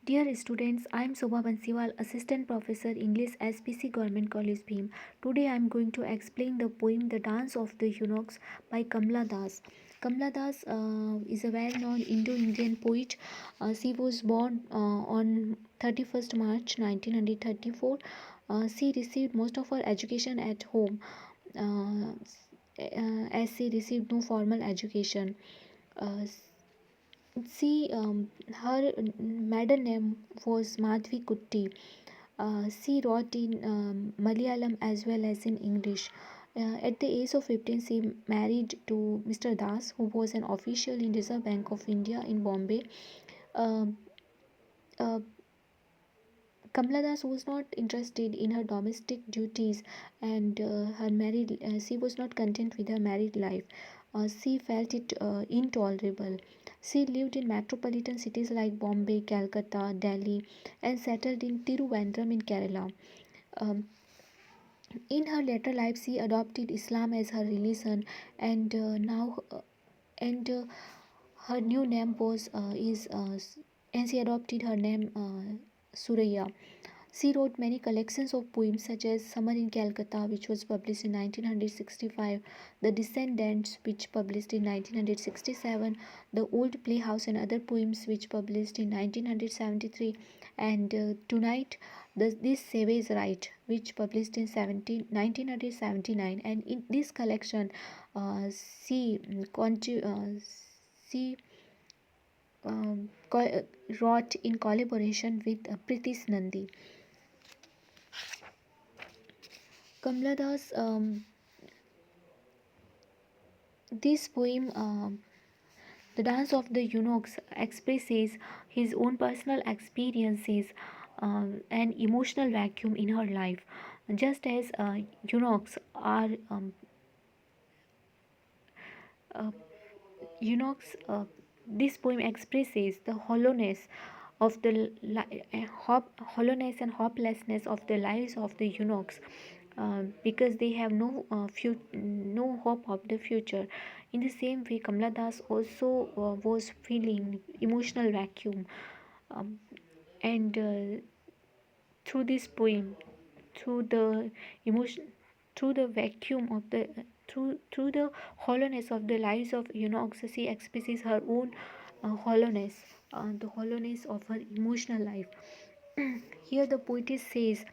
Dear students, I am Sobha Bansiwal, Assistant Professor English SPC Government College Bhim. Today I am going to explain the poem The Dance of the Eunuchs by Kamla Das. Kamla Das is a well-known Indo-Indian poet. She was born on 31st March 1934. She received most of her education at home uh, as she received no formal education. Uh, her maiden name was Madhvi Kutti. She wrote in Malayalam as well as in English. At the age of 15, she married to Mr. Das, who was an official in Reserve Bank of India in Bombay. Um uh, Kamala Das was not interested in her domestic duties and she was not content with her married life. She felt it intolerable. She lived in metropolitan cities like Bombay, Calcutta, Delhi, and settled in Tiruvandrum in Kerala. Um, in her later life, she adopted Islam as her religion, and and her new name was is and she adopted her name Suraya. She wrote many collections of poems such as Summer in Calcutta, which was published in 1965, The Descendants, which published in 1967, The Old Playhouse and Other Poems, which published in 1973, and Tonight, This Savage Right, which published in 1979. And in this collection, she, she wrote in collaboration with Pritish Nandi. Kamla Das, this poem, The Dance of the Eunuchs, expresses his own personal experiences and emotional vacuum in her life. Just as eunuchs are uh, eunuchs, this poem expresses the hollowness of the hollowness and hopelessness of the lives of the eunuchs because they have no hope of the future. In the same way, Kamla Das also was feeling emotional vacuum, um, and through this poem, through the emotion, through the vacuum of the through the hollowness of the lives of eunuchs, she expresses her own hollowness, the hollowness of her emotional life. Here the poetess says,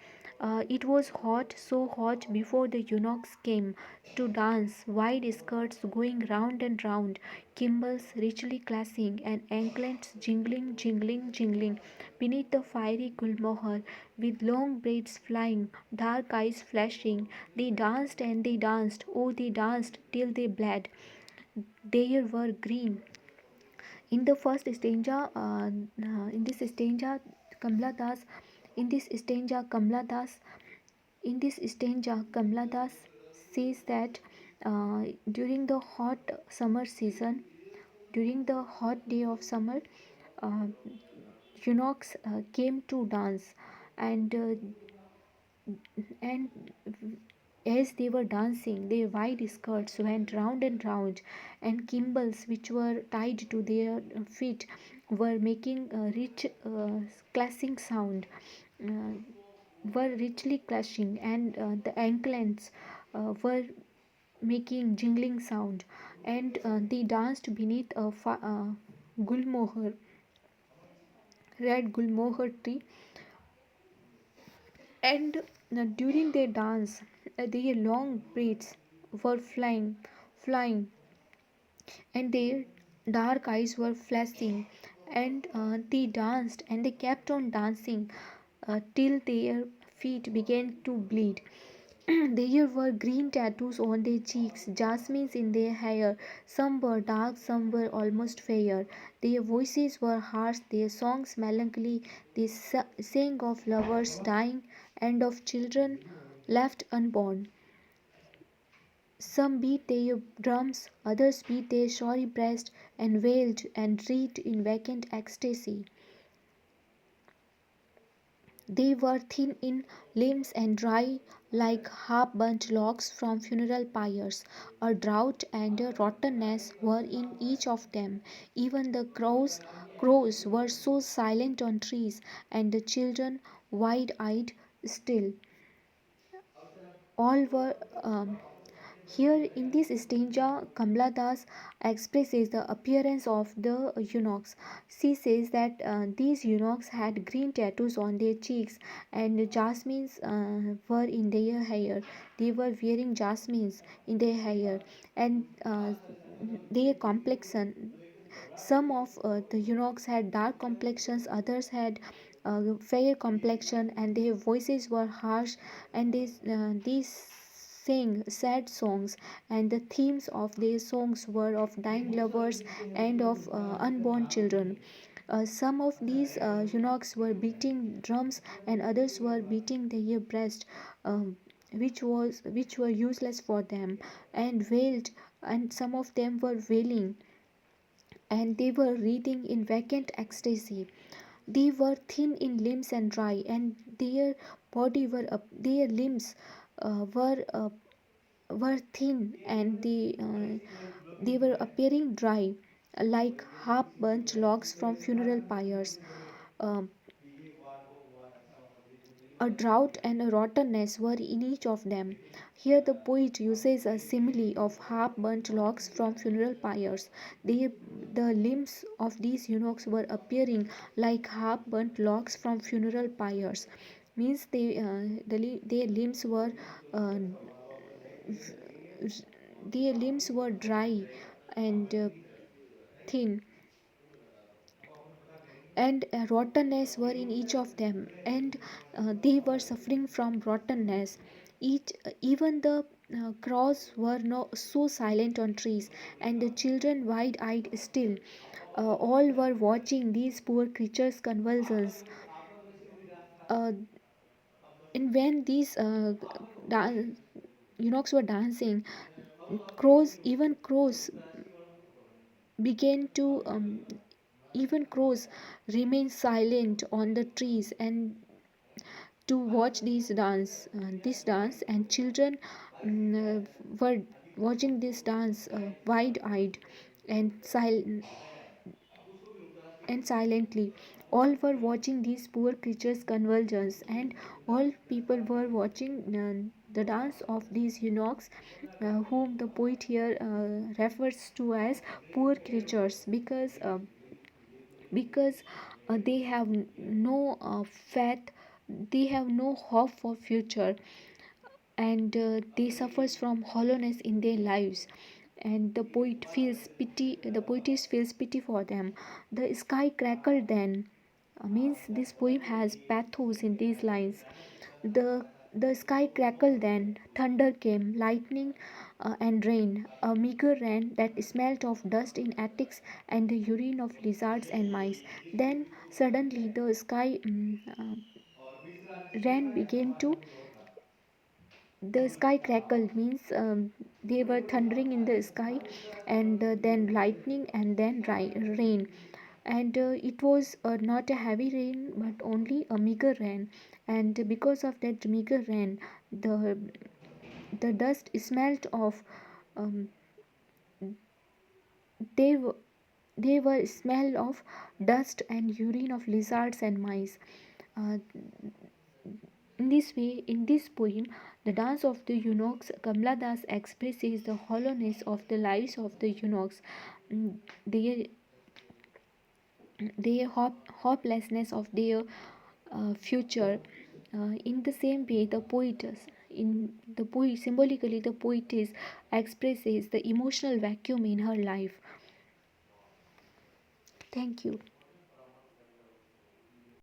it was hot, so hot before the eunuchs came to dance, wide skirts going round and round, cymbals richly clashing, and anklets jingling, jingling, jingling, beneath the fiery gulmohar, with long braids flying, dark eyes flashing. They danced and they danced, oh, they danced till they bled. They were green. In the first stanza, in this stanza, Kamla Das, in this stanza, Kamla Das, in this stanza, Kamla Das says that during the hot summer season, during the hot day of summer, uh, eunuchs came to dance, and and as they were dancing, their wide skirts went round and round, and cymbals which were tied to their feet were making a rich clashing sound, uh, were richly clashing, and the anklets were making jingling sound, and they danced beneath a gulmohar, red gulmohar tree, and during their dance, their long braids were flying, and their dark eyes were flashing, and they danced and they kept on dancing till their feet began to bleed. There were green tattoos on their cheeks, jasmines in their hair. Some were dark, some were almost fair. Their voices were harsh, their songs melancholy. They sang of lovers dying and of children left unborn. Some beat their drums, others beat their sorry breast and wailed and wreathed in vacant ecstasy. They were thin in limbs and dry like half burnt logs from funeral pyres. A drought and a rottenness were in each of them. Even the crows were so silent on trees, and the children wide eyed still. All were here in this stanza, Kamla Das expresses the appearance of the eunuchs. She says that these eunuchs had green tattoos on their cheeks and jasmines were in their hair. They were wearing jasmines in their hair, and their complexion, some of the eunuchs had dark complexions, others had fair complexion, and their voices were harsh, and these sang sad songs, and the themes of their songs were of dying lovers and of unborn children. Some of these eunuchs were beating drums, and others were beating their breast, which were useless for them, and wailed, and some of them were wailing, and they were writhing in vacant ecstasy. They were thin in limbs and dry, and their limbs uh, were uh, were thin, and they were appearing dry, like half burnt logs from funeral pyres. Um, a drought and a rottenness were in each of them. Here the poet uses a simile of half burnt logs from funeral pyres. They, the limbs of these eunuchs were appearing like half burnt logs from funeral pyres. Means their limbs were uh, their limbs were dry and thin, and rottenness were in each of them, and they were suffering from rottenness. Even the crows were so silent on trees, and the children wide-eyed still. All were watching these poor creatures convulsions. uh, and when these dan- eunuchs were dancing, crows began to even crows remain silent on the trees and to watch this dance, and children were watching this dance wide-eyed and silently. All were watching these poor creatures' convulsions, and all people were watching the dance of these eunuchs, whom the poet here refers to as poor creatures, because they have no faith, they have no hope for future, and they suffers from hollowness in their lives, and the poetess feels pity for them. The sky crackled then, means this poem has pathos in these lines. The sky crackled then, thunder came, lightning and rain, a meager rain that smelt of dust in attics and the urine of lizards and mice. Then suddenly the sky rain began to the sky crackled, means they were thundering in the sky, and then lightning, and then rain, and it was not a heavy rain but only a meager rain, and because of that meager rain, the the dust smelt of um, they were they were smell of dust and urine of lizards and mice. uh, In this way, in this poem, the dance of the eunuchs, Kamla Das expresses the hollowness of the lives of the eunuchs, mm, their, hopelessness of their future. In the same way, the poet symbolically the poetess expresses the emotional vacuum in her life. Thank you.